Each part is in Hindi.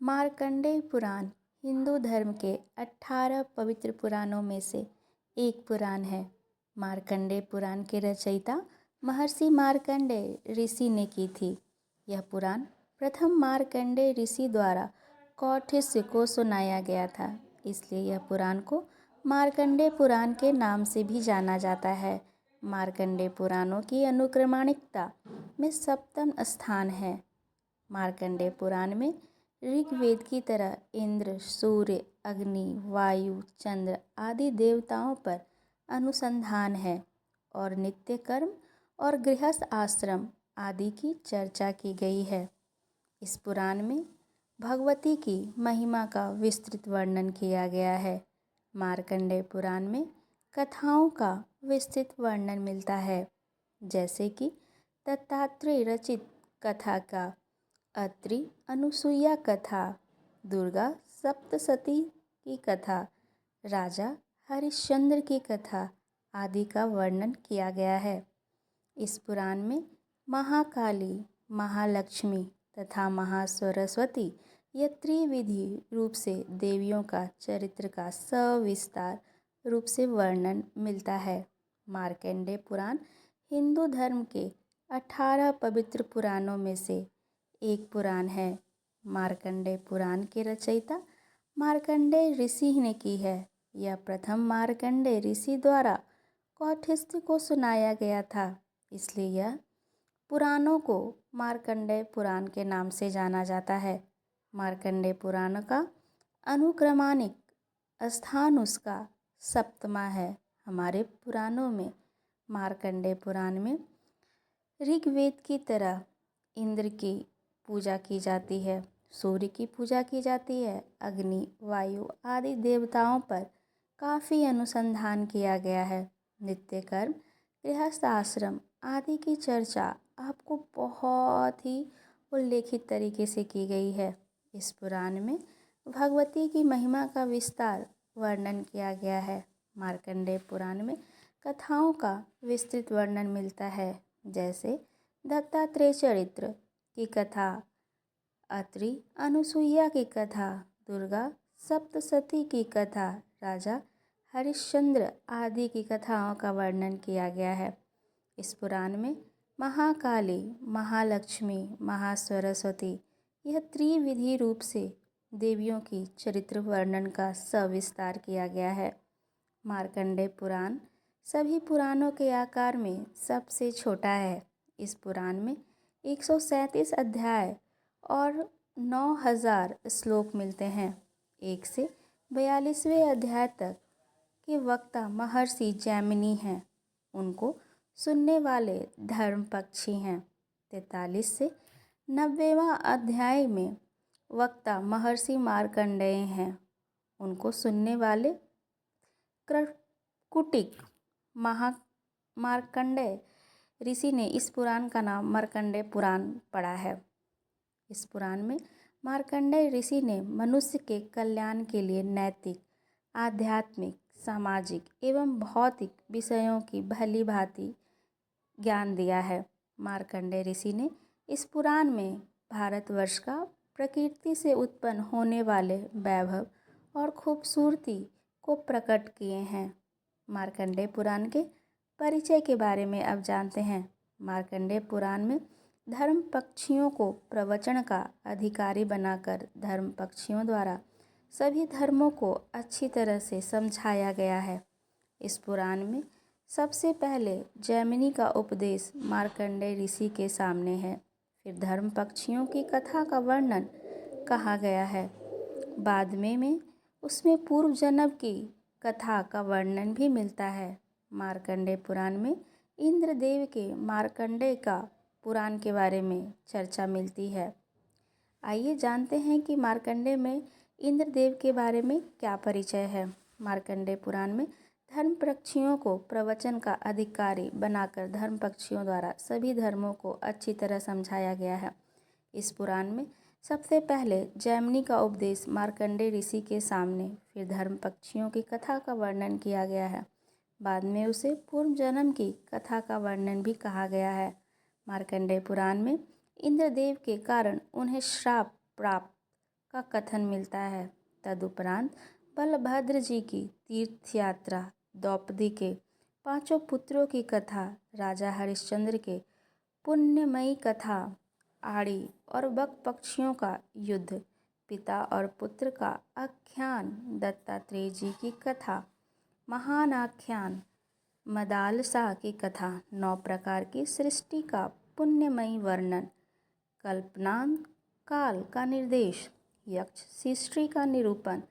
मार्कंडेय पुराण हिंदू धर्म के 18 पवित्र पुराणों में से एक पुराण है। मार्कंडेय पुराण के रचयिता महर्षि मार्कंडेय ऋषि ने की थी। यह पुराण प्रथम मार्कंडेय ऋषि द्वारा कौटिल्य को सुनाया गया था, इसलिए यह पुराण को मार्कंडेय पुराण के नाम से भी जाना जाता है। मार्कंडेय पुराणों की अनुक्रमणिकता में सप्तम स्थान है। मार्कंडेय पुराण में ऋग्वेद की तरह इंद्र, सूर्य, अग्नि, वायु, चंद्र आदि देवताओं पर अनुसंधान है और नित्य कर्म और गृहस्थ आश्रम आदि की चर्चा की गई है। इस पुराण में भगवती की महिमा का विस्तृत वर्णन किया गया है। मार्कंडेय पुराण में कथाओं का विस्तृत वर्णन मिलता है, जैसे कि दत्तात्रेय रचित कथा का अत्रि अनुसुईया कथा, दुर्गा सप्तशती की कथा, राजा हरिश्चंद्र की कथा आदि का वर्णन किया गया है। इस पुराण में महाकाली, महालक्ष्मी तथा महासरस्वती ये त्रिविधि रूप से देवियों का चरित्र का सविस्तार रूप से वर्णन मिलता है। मार्कंडेय पुराण हिंदू धर्म के 18 पवित्र पुराणों में से एक पुराण है। मार्कंडेय पुराण के रचयिता मार्कंडेय ऋषि ने की है। यह प्रथम मार्कंडेय ऋषि द्वारा कौटिल्य को सुनाया गया था, इसलिए यह पुराणों को मार्कंडेय पुराण के नाम से जाना जाता है। मार्कंडेय पुराण का अनुक्रमणिक स्थान उसका सप्तमा है। हमारे पुराणों में मार्कंडेय पुराण में ऋग्वेद की तरह इंद्र की पूजा की जाती है, सूर्य की पूजा की जाती है, अग्नि, वायु आदि देवताओं पर काफ़ी अनुसंधान किया गया है। नित्य कर्म, गृहस्थ आश्रम आदि की चर्चा आपको बहुत ही उल्लेखित तरीके से की गई है। इस पुराण में भगवती की महिमा का विस्तार वर्णन किया गया है। मार्कंडेय पुराण में कथाओं का विस्तृत वर्णन मिलता है, जैसे दत्तात्रेय चरित्र की कथा, अत्रि अनुसुईया की कथा, दुर्गा सप्तशती की कथा, राजा हरिश्चंद्र आदि की कथाओं का वर्णन किया गया है। इस पुराण में महाकाली, महालक्ष्मी, महासरस्वती यह त्रिविधि रूप से देवियों की चरित्र वर्णन का सविस्तार किया गया है। मार्कंडेय पुराण सभी पुराणों के आकार में सबसे छोटा है। इस पुराण में 137 अध्याय और 9000 श्लोक मिलते हैं। 1 से 42वें अध्याय तक के वक्ता महर्षि जैमिनी हैं, उनको सुनने वाले धर्मपक्षी हैं। 43 से 90वां अध्याय में वक्ता महर्षि मार्कंडेय हैं, उनको सुनने वाले कुटिक मार्कंडेय ऋषि ने इस पुराण का नाम मार्कंडेय पुराण पड़ा है। इस पुराण में मार्कंडेय ऋषि ने मनुष्य के कल्याण के लिए नैतिक, आध्यात्मिक, सामाजिक एवं भौतिक विषयों की भली भांति ज्ञान दिया है। मार्कंडेय ऋषि ने इस पुराण में भारतवर्ष का प्रकृति से उत्पन्न होने वाले वैभव और खूबसूरती को प्रकट किए हैं। मार्कंडेय पुराण के परिचय के बारे में अब जानते हैं। मार्कंडेय पुराण में धर्म पक्षियों को प्रवचन का अधिकारी बनाकर धर्म पक्षियों द्वारा सभी धर्मों को अच्छी तरह से समझाया गया है। इस पुराण में सबसे पहले जैमिनी का उपदेश मार्कंडेय ऋषि के सामने है, फिर धर्म पक्षियों की कथा का वर्णन कहा गया है। बाद में उसमें पूर्व जन्म की कथा का वर्णन भी मिलता है। मार्कंडेय पुराण में इंद्रदेव के मार्कंडेय का पुराण के बारे में चर्चा मिलती है। आइए जानते हैं कि मार्कंडेय में इंद्रदेव के बारे में क्या परिचय है। मार्कंडेय पुराण में धर्म पक्षियों को प्रवचन का अधिकारी बनाकर धर्म पक्षियों द्वारा सभी धर्मों को अच्छी तरह समझाया गया है। इस पुराण में सबसे पहले जैमिनी का उपदेश मार्कंडेय ऋषि के सामने, फिर धर्म पक्षियों की कथा का वर्णन किया गया है। बाद में उसे पूर्व जन्म की कथा का वर्णन भी कहा गया है। मार्कंडेय पुराण में इंद्रदेव के कारण उन्हें श्राप प्राप्त का कथन मिलता है। तदुपरांत बलभद्र जी की तीर्थ यात्रा, द्रौपदी के 5 पुत्रों की कथा, राजा हरिश्चंद्र के पुण्यमयी कथा, आड़ी और बक पक्षियों का युद्ध, पिता और पुत्र का आख्यान, दत्तात्रेय जी की कथा, महान आख्यान, मदालसा की कथा, 9 प्रकार की सृष्टि का पुण्यमयी वर्णन, कल्पनांत काल का निर्देश, यक्ष सृष्टि का निरूपण,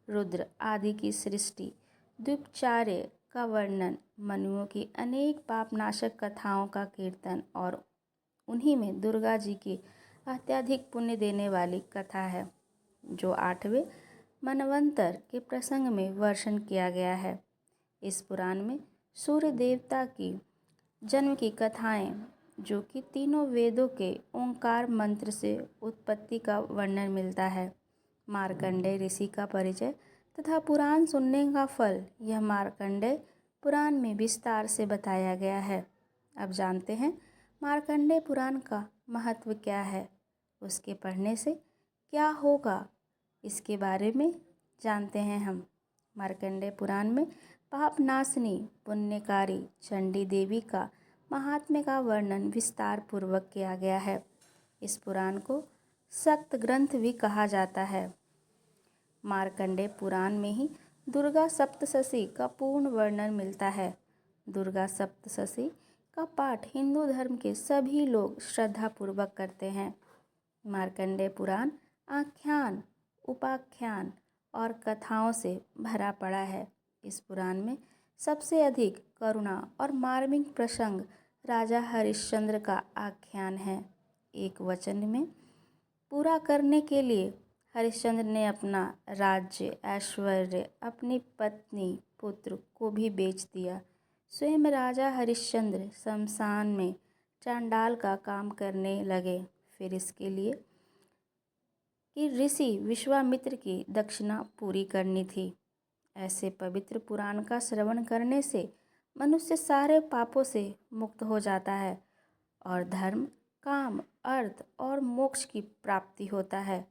रुद्र आदि की सृष्टि, द्विपचार्य का वर्णन, मनुओं की अनेक पापनाशक कथाओं का कीर्तन और उन्हीं में दुर्गा जी की अत्यधिक पुण्य देने वाली कथा है, जो 8वें मनवंतर के प्रसंग में वर्णन किया गया है। इस पुराण में सूर्य देवता की जन्म की कथाएं, जो कि तीनों वेदों के ओंकार मंत्र से उत्पत्ति का वर्णन मिलता है। मार्कंडेय ऋषि का परिचय तथा पुराण सुनने का फल, यह मार्कंडेय पुराण में विस्तार से बताया गया है। अब जानते हैं मार्कंडेय पुराण का महत्व क्या है, उसके पढ़ने से क्या होगा, इसके बारे में जानते हैं हम। मार्कंडेय पुराण में पापनाशिनी पुण्यकारी चंडी देवी का महात्म्य का वर्णन विस्तार पूर्वक किया गया है। इस पुराण को सक्त ग्रंथ भी कहा जाता है। मार्कंडेय पुराण में ही दुर्गा सप्तशती का पूर्ण वर्णन मिलता है। दुर्गा सप्तशती का पाठ हिंदू धर्म के सभी लोग श्रद्धापूर्वक करते हैं। मार्कंडेय पुराण आख्यान, उपाख्यान और कथाओं से भरा पड़ा है। इस पुराण में सबसे अधिक करुणा और मार्मिक प्रसंग राजा हरिश्चंद्र का आख्यान है। एक वचन में पूरा करने के लिए हरिश्चंद्र ने अपना राज्य, ऐश्वर्य, अपनी पत्नी, पुत्र को भी बेच दिया। स्वयं राजा हरिश्चंद्र शमशान में चांडाल का काम करने लगे। फिर इसके लिए कि ऋषि विश्वामित्र की दक्षिणा पूरी करनी थी। ऐसे पवित्र पुराण का श्रवण करने से मनुष्य सारे पापों से मुक्त हो जाता है और धर्म, काम, अर्थ और मोक्ष की प्राप्ति होता है।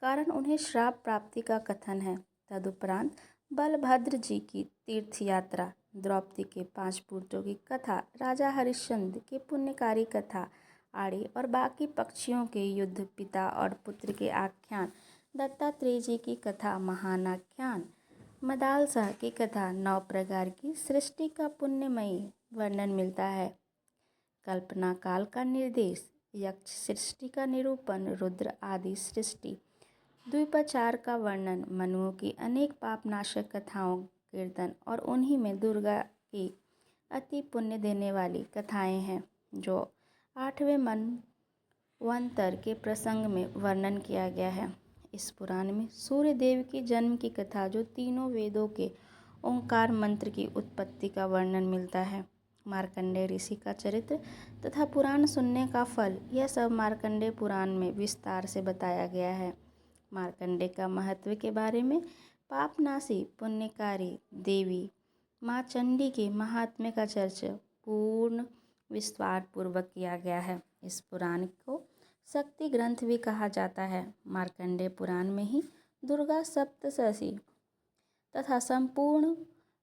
कारण उन्हें श्राप प्राप्ति का कथन है। तदुपरांत बलभद्र जी की तीर्थ यात्रा, द्रौपदी के 5 पुत्रों की कथा, राजा हरिश्चंद्र की पुण्यकारी कथा, आड़ी और बाकी पक्षियों के युद्ध, पिता और पुत्र के आख्यान, दत्तात्रेय जी की कथा, महान आख्यान, मदालसा की कथा, 9 प्रकार की सृष्टि का पुण्यमयी वर्णन मिलता है। कल्पना काल का निर्देश, यक्ष सृष्टि का निरूपण, रुद्र आदि सृष्टि, द्विपचार का वर्णन, मनुओं की अनेक पापनाशक कथाओं कीर्तन और उन्हीं में दुर्गा की अति पुण्य देने वाली कथाएं हैं, जो 8वें मनवंतर के प्रसंग में वर्णन किया गया है। इस पुराण में सूर्य देव की जन्म की कथा, जो तीनों वेदों के ओंकार मंत्र की उत्पत्ति का वर्णन मिलता है। मार्कंडेय ऋषि का चरित्र तथा पुराण सुनने का फल, यह सब मार्कंडेय पुराण में विस्तार से बताया गया है। मार्कंडेय का महत्व के बारे में पापनाशी पुण्यकारी देवी माँ चंडी के महात्म्य का चर्चा पूर्ण विस्तार पूर्वक किया गया है। इस पुराण को शक्ति ग्रंथ भी कहा जाता है। मार्कंडेय पुराण में ही दुर्गा सप्तशती तथा संपूर्ण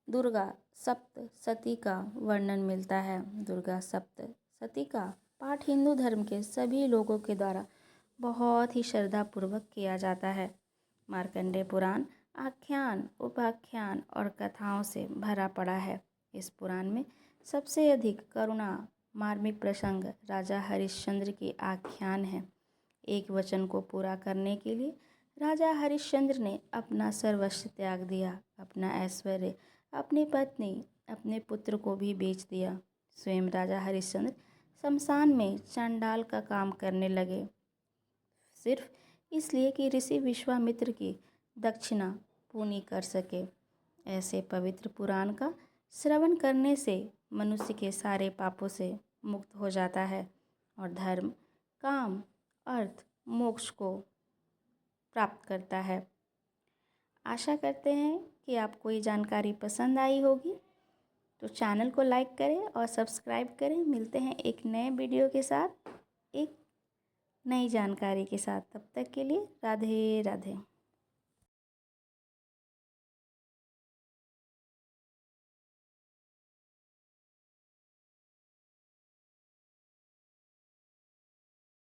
दुर्गा सप्तशती का वर्णन मिलता है। दुर्गा सप्तशती का पाठ हिंदू धर्म के सभी लोगों के द्वारा बहुत ही श्रद्धापूर्वक किया जाता है। मार्कंडेय पुराण आख्यान, उपाख्यान और कथाओं से भरा पड़ा है। इस पुराण में सबसे अधिक करुणा, मार्मिक प्रसंग राजा हरिश्चंद्र की आख्यान है। एक वचन को पूरा करने के लिए राजा हरिश्चंद्र ने अपना सर्वस्व त्याग दिया, अपना ऐश्वर्य, अपनी पत्नी, अपने पुत्र को भी बेच दिया। स्वयं राजा हरिश्चंद्र शमशान में चांडाल का काम करने लगे, सिर्फ इसलिए कि ऋषि विश्वामित्र की दक्षिणा पूरी कर सके। ऐसे पवित्र पुराण का श्रवण करने से मनुष्य के सारे पापों से मुक्त हो जाता है और धर्म, काम, अर्थ, मोक्ष को प्राप्त करता है। आशा करते हैं कि आपको ये जानकारी पसंद आई होगी, तो चैनल को लाइक करें और सब्सक्राइब करें। मिलते हैं एक नए वीडियो के साथ। एक नई जानकारी के साथ। तब तक के लिए राधे राधे।